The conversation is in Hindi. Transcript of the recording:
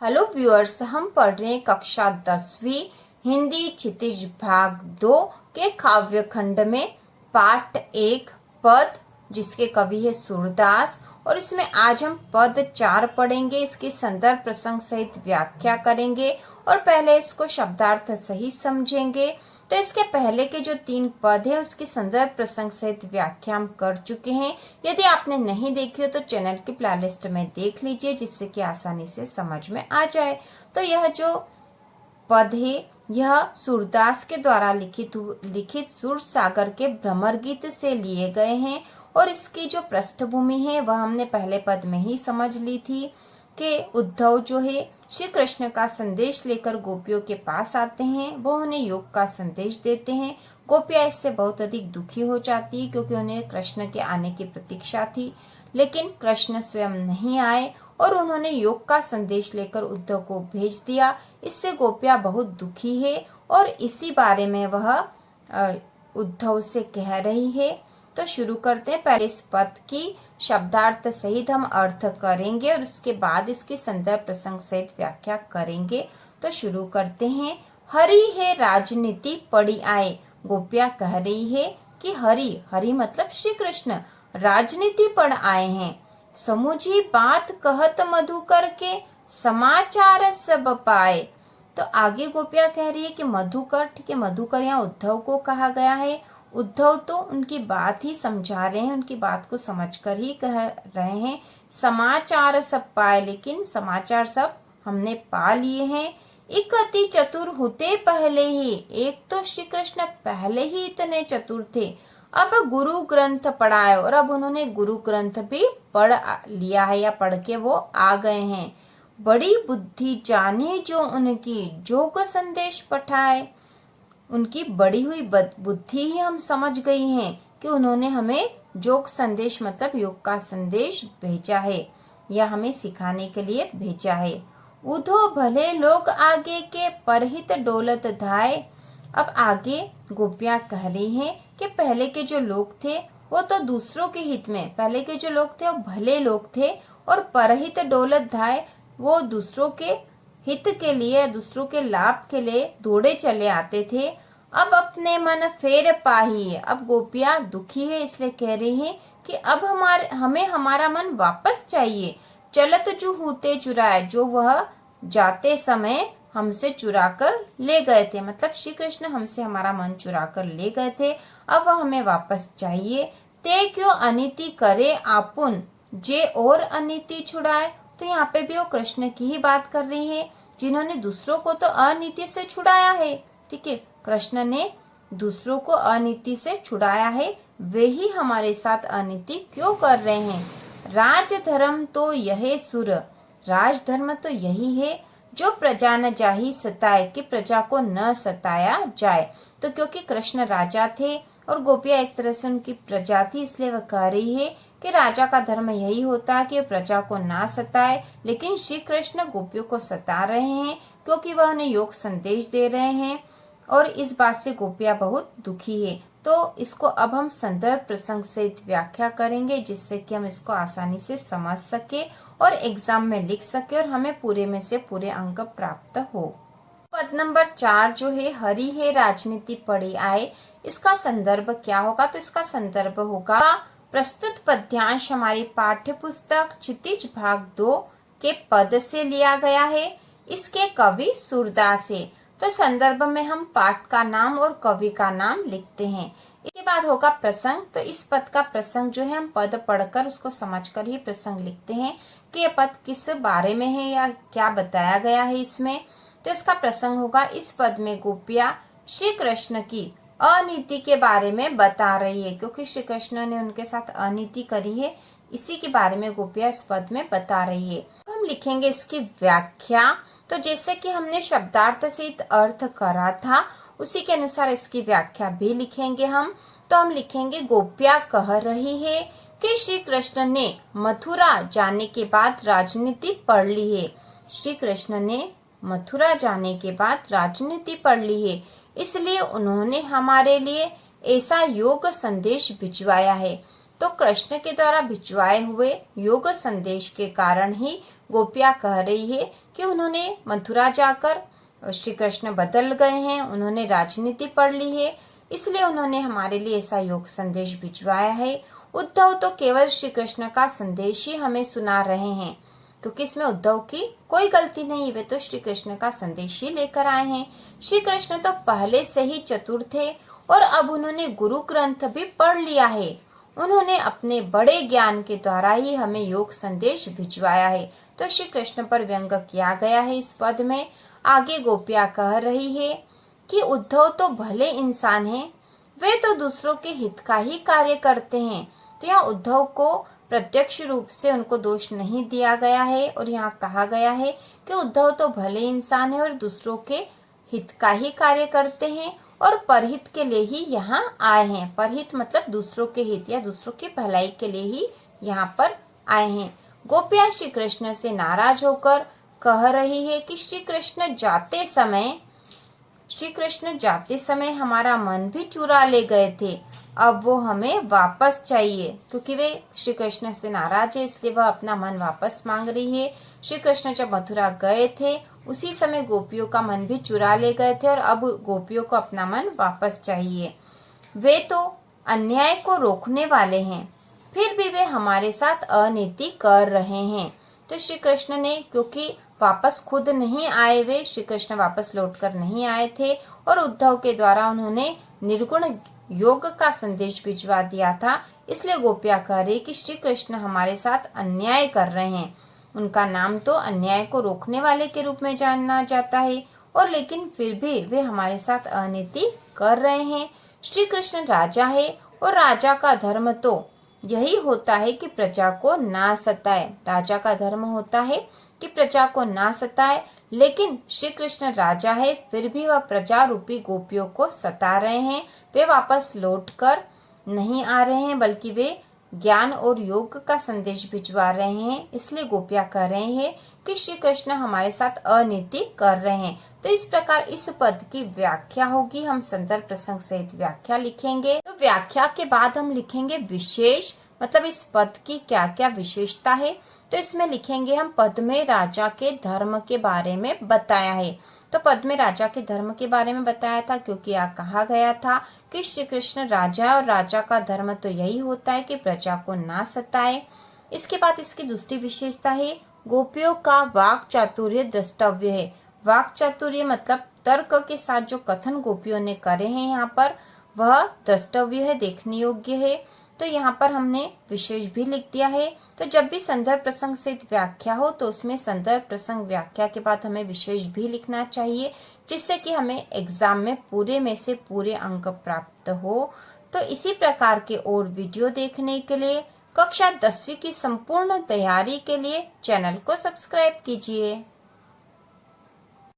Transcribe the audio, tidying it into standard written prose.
हेलो व्यूअर्स, हम पढ़ रहे हैं कक्षा 10वीं हिंदी क्षितिज भाग 2 के काव्य खंड में पाठ 1 पद, जिसके कवि है सूरदास। और इसमें आज हम पद 4 पढ़ेंगे, इसके संदर्भ प्रसंग सहित व्याख्या करेंगे और पहले इसको शब्दार्थ सही समझेंगे। तो इसके पहले के जो 3 पद है उसकी संदर्भ प्रसंग सहित व्याख्या हम कर चुके हैं। यदि आपने नहीं देखी हो तो चैनल की प्लेलिस्ट में देख लीजिए, जिससे कि आसानी से समझ में आ जाए। तो यह जो पद है यह सूरदास के द्वारा लिखित सूरसागर के भ्रमर गीत से लिए गए हैं। और इसकी जो पृष्ठभूमि है वह हमने पहले पद में ही समझ ली थी कि उद्धव जो है श्री कृष्ण का संदेश लेकर गोपियों के पास आते हैं, वो उन्हें योग का संदेश देते हैं। गोपियां इससे बहुत अधिक दुखी हो जाती है, क्योंकि उन्हें कृष्ण के आने की प्रतीक्षा थी, लेकिन कृष्ण स्वयं नहीं आए और उन्होंने योग का संदेश लेकर उद्धव को भेज दिया। इससे गोपियां बहुत दुखी है और इसी बारे में वह उद्धव से कह रही है। तो शुरू करते हैं। पहले इस पद की शब्दार्थ सहित हम अर्थ करेंगे और उसके बाद इसकी संदर्भ प्रसंग सहित व्याख्या करेंगे। तो शुरू करते हैं। हरि है राजनीति पड़ी आए। गोपियां कह रही है कि हरि मतलब श्री कृष्ण राजनीति पढ़ आए हैं। समूझी बात कहत मधुकर के समाचार सब पाए। तो आगे गोपियां कह रही है कि मधुकर, ठीक है, मधुकर यहाँ उद्धव को कहा गया है। उद्धव तो उनकी बात ही समझा रहे हैं, उनकी बात को समझकर ही कह रहे हैं। समाचार सब पाए, लेकिन समाचार सब हमने पा लिए हैं। एक अति चतुर होते पहले ही, एक तो श्री कृष्ण पहले ही इतने चतुर थे, अब गुरु ग्रंथ पढ़ाए और अब उन्होंने गुरु ग्रंथ भी पढ़ लिया है या पढ़ के वो आ गए हैं। बड़ी बुद्धि जाने जो उनकी जोग संदेश पठाए। उनकी बढ़ी हुई बुद्धि ही हम समझ गई हैं कि उन्होंने हमें जोग संदेश मतलब योग का संदेश भेजा है या हमें सिखाने के लिए भेजा है। उधो भले लोग आगे के परहित डोलत धाय। अब आगे गोपियां कह रही हैं कि पहले के जो लोग थे वो तो दूसरों के हित में, पहले के जो लोग थे वो भले लोग थे और परहित डोलत धाय वो दूसरों के हित के लिए, दूसरों के लाभ के लिए दौड़े चले आते थे। अब अपने मन फेर पाही। अब गोपियां दुखी है, इसलिए कह रही है कि अब हमें हमारा मन वापस चाहिए। चलत जो होते चुराए, जो वह जाते समय हमसे चुरा कर ले गए थे, मतलब श्री कृष्ण हमसे हमारा मन चुरा कर ले गए थे, अब वह हमें वापस चाहिए। ते क्यों अनिति करे आपुन, जे और अनिति छुड़ाए। तो यहाँ पे भी वो कृष्ण की ही बात कर रही है, जिन्होंने दूसरों को तो अनीति से छुड़ाया है, ठीक है, कृष्ण ने दूसरों को अनीति से छुड़ाया है, वे ही हमारे साथ अनीति क्यों कर रहे हैं। राजधर्म तो यह सुर, राजधर्म तो यही है जो प्रजा न जाही सताए, कि प्रजा को न सताया जाए। तो क्योंकि कृष्ण राजा थे और गोपियां एक तरह से उनकी प्रजा थी, इसलिए वह कह रही है कि राजा का धर्म यही होता है कि प्रजा को ना सताए, लेकिन श्री कृष्ण गोपियों को सता रहे हैं क्योंकि वह उन्हें योग संदेश दे रहे हैं और इस बात से गोपियां बहुत दुखी है। तो इसको अब हम संदर्भ प्रसंग सहित व्याख्या करेंगे, जिससे कि हम इसको आसानी से समझ सके और एग्जाम में लिख सके और हमें पूरे में से पूरे अंक प्राप्त हो। पद नंबर 4 जो है हरि है राजनीति पढ़ी आए, इसका संदर्भ क्या होगा। तो इसका संदर्भ होगा प्रस्तुत पद्यांश हमारी पाठ्य पुस्तक क्षितिज भाग 2 के पद से लिया गया है। इसके कवि सूरदास है। तो संदर्भ में हम पाठ का नाम और कवि का नाम लिखते हैं। इसके बाद होगा प्रसंग। तो इस पद का प्रसंग जो है हम पद पढ़कर उसको समझकर ही प्रसंग लिखते हैं कि यह पद किस बारे में है या क्या बताया गया है इसमें। तो इसका प्रसंग होगा, इस पद में गोपियां श्री कृष्ण की अनीति के बारे में बता रही है, क्योंकि श्री कृष्ण ने उनके साथ अनीति करी है, इसी के बारे में गोपियां इस पद में बता रही है। हम लिखेंगे इसकी व्याख्या। तो जैसे कि हमने शब्दार्थ सहित अर्थ करा था, उसी के अनुसार इसकी व्याख्या भी लिखेंगे हम। तो हम लिखेंगे गोपियां कह रही है कि श्री कृष्ण ने मथुरा जाने के बाद राजनीति पढ़ ली है। श्री कृष्ण ने मथुरा जाने के बाद राजनीति पढ़ ली है, इसलिए उन्होंने हमारे लिए ऐसा योग संदेश भिजवाया है। तो कृष्ण के द्वारा भिजवाए हुए योग संदेश के कारण ही गोपियां कह रही है कि उन्होंने मथुरा जाकर श्री कृष्ण बदल गए हैं, उन्होंने राजनीति पढ़ ली है, इसलिए उन्होंने हमारे लिए ऐसा योग संदेश भिजवाया है। उद्धव तो केवल श्री कृष्ण का संदेश ही हमें सुना रहे हैं, क्योंकि इसमें उद्धव की कोई गलती नहीं, वे तो श्री कृष्ण का संदेश ही लेकर आए हैं। श्री कृष्ण तो पहले से ही चतुर थे और अब उन्होंने गुरु ग्रंथ भी पढ़ लिया है। उन्होंने अपने बड़े ज्ञान के द्वारा ही हमें योग संदेश भिजवाया है। तो श्री कृष्ण पर व्यंग किया गया है इस पद में। आगे गोपियां कह रही है कि उद्धव तो भले इंसान हैं, वे तो दूसरों के हित का ही कार्य करते हैं। तो यहाँ उद्धव को प्रत्यक्ष रूप से उनको दोष नहीं दिया गया है और यहाँ कहा गया है कि उद्धव तो भले इंसान है और दूसरों के हित का ही कार्य करते हैं और परहित के लिए ही यहाँ आए हैं। परहित मतलब दूसरों के हित या दूसरों की भलाई के लिए ही यहाँ पर आए हैं। गोपियां श्री कृष्ण से नाराज होकर कह रही है कि श्री कृष्ण जाते समय हमारा मन भी चुरा ले गए थे, अब वो हमें वापस चाहिए। क्योंकि वे श्री कृष्ण से नाराज है, इसलिए वह अपना मन वापस मांग रही है। श्री कृष्ण जब मथुरा गए थे उसी समय गोपियों का मन भी चुरा ले गए थे और अब गोपियों को अपना मन वापस चाहिए। वे तो अन्याय को रोकने वाले हैं, फिर भी वे हमारे साथ अनीति कर रहे हैं। तो श्री कृष्ण ने, क्योंकि वापस खुद नहीं आए, वे श्री कृष्ण वापस लौटकर नहीं आए थे और उद्धव के द्वारा उन्होंने निर्गुण योग का संदेश भिजवा दिया था, इसलिए गोपियां कह रही कि श्री कृष्ण हमारे साथ अन्याय कर रहे हैं। उनका नाम तो अन्याय को रोकने वाले के रूप में जाना जाता है और लेकिन फिर भी वे हमारे साथ अनीति कर रहे हैं। श्री कृष्ण राजा है और राजा का धर्म तो यही होता है कि प्रजा को ना सताए। राजा का धर्म होता है कि प्रजा को ना सताए, लेकिन श्री कृष्ण राजा है फिर भी वह प्रजा रूपी गोपियों को सता रहे हैं। वे वापस लौटकर नहीं आ रहे हैं, बल्कि वे ज्ञान और योग का संदेश भिजवा रहे हैं। इसलिए गोपियां कह रहे हैं कि श्री कृष्ण हमारे साथ अनीति कर रहे हैं। तो इस प्रकार इस पद की व्याख्या होगी। हम संदर्भ प्रसंग सहित व्याख्या लिखेंगे। तो व्याख्या के बाद हम लिखेंगे विशेष, मतलब इस पद की क्या क्या विशेषता है। तो इसमें लिखेंगे हम पद में राजा के धर्म के बारे में बताया है। तो पद में राजा के धर्म के बारे में बताया था, क्योंकि यहाँ कहा गया था कि श्री कृष्ण राजा और राजा का धर्म तो यही होता है कि प्रजा को ना सताए। इसके बाद इसकी दूसरी विशेषता है गोपियों का वाक चातुर्य द्रष्टव्य है। वाक चातुर्य मतलब तर्क के साथ जो कथन गोपियों ने करे हैं यहाँ पर, वह द्रष्टव्य है, देखने योग्य है। तो यहाँ पर हमने विशेष भी लिख दिया है। तो जब भी संदर्भ प्रसंग से व्याख्या हो तो उसमें संदर्भ प्रसंग व्याख्या के बाद हमें विशेष भी लिखना चाहिए, जिससे कि हमें एग्जाम में पूरे में से पूरे अंक प्राप्त हो। तो इसी प्रकार के और वीडियो देखने के लिए, कक्षा 10वीं की संपूर्ण तैयारी के लिए चैनल को सब्सक्राइब कीजिए।